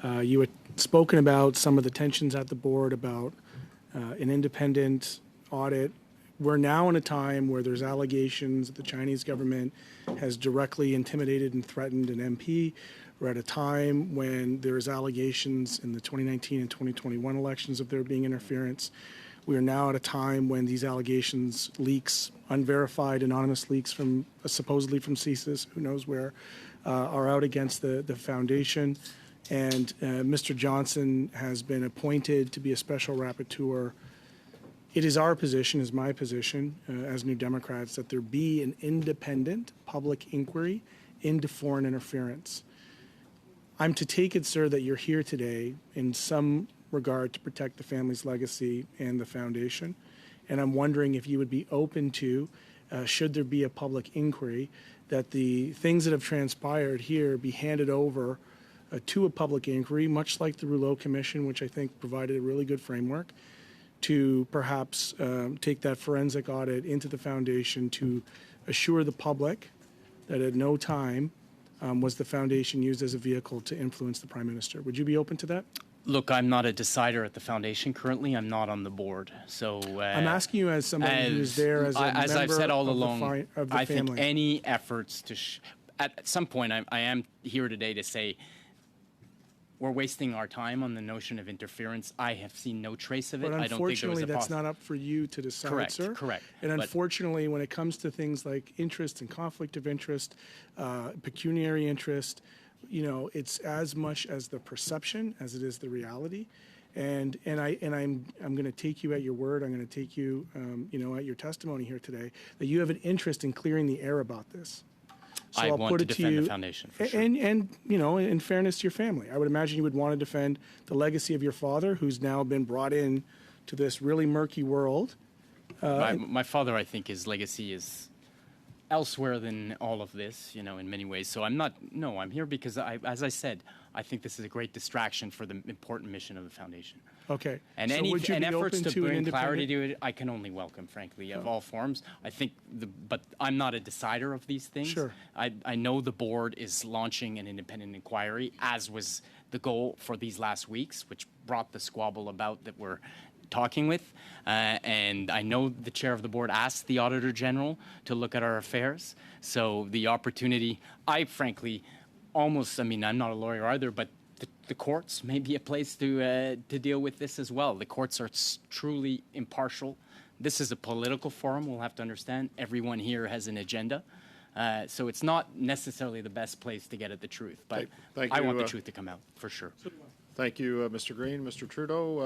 You had spoken about some of the tensions at the board about an independent audit. We're now in a time where there's allegations that the Chinese government has directly intimidated and threatened an MP. We're at a time when there's allegations in the 2019 and 2021 elections of there being interference. We are now at a time when these allegations, leaks, unverified anonymous leaks from supposedly from CSIS, who knows where, are out against the foundation. And Mr. Johnson has been appointed to be a special rapporteur. It is our position, is my position as New Democrats, that there be an independent public inquiry into foreign interference. I'm to take it, sir, that you're here today in some regard to protect the family's legacy and the foundation. And I'm wondering if you would be open to, should there be a public inquiry, that the things that have transpired here be handed over to a public inquiry, much like the Rouleau Commission, which I think provided a really good framework, to perhaps take that forensic audit into the foundation to assure the public that at no time was the foundation used as a vehicle to influence the Prime Minister. Would you be open to that? Look, I'm not a decider at the foundation currently. I'm not on the board. So I'm asking you as somebody who's there as a member I've said all of along, of the I family. think any efforts to at some point, I am here today to say we're wasting our time on the notion of interference. I have seen no trace of it. But I don't think there was unfortunately, a that's not up for you to decide, Correct, sir. correct. And But unfortunately, when it comes to things like interest and conflict of interest, pecuniary interest, you know, it's as much as the perception as it is the reality. And I'm going to take you at your word. I'm going to take you, you know, at your testimony here today that you have an interest in clearing the air about this. So I I'll want put to it to defend you, the foundation for sure. and you know, in fairness to your family, I would imagine you would want to defend the legacy of your father, who's now been brought in to this really murky world. My father, I think his legacy is elsewhere than all of this, you know, in many ways. So I'm here because as I said, I think this is a great distraction for the important mission of the foundation. Okay. And so would you be efforts open to bring clarity independent- to it, I can only welcome, frankly, of all forms. I think, but I'm not a decider of these things. Sure. I know the board is launching an independent inquiry, as was the goal for these last weeks, which brought the squabble about that we're talking with. And I know the chair of the board asked the Auditor General to look at our affairs. So the opportunity, I frankly almost, I mean, I'm not a lawyer either, but the courts may be a place to deal with this as well. The courts are truly impartial. This is a political forum, we'll have to understand. Everyone here has an agenda. So it's not necessarily the best place to get at the truth. But Thank I you, want the truth to come out, for sure. Thank you, Mr. Green. Mr. Trudeau.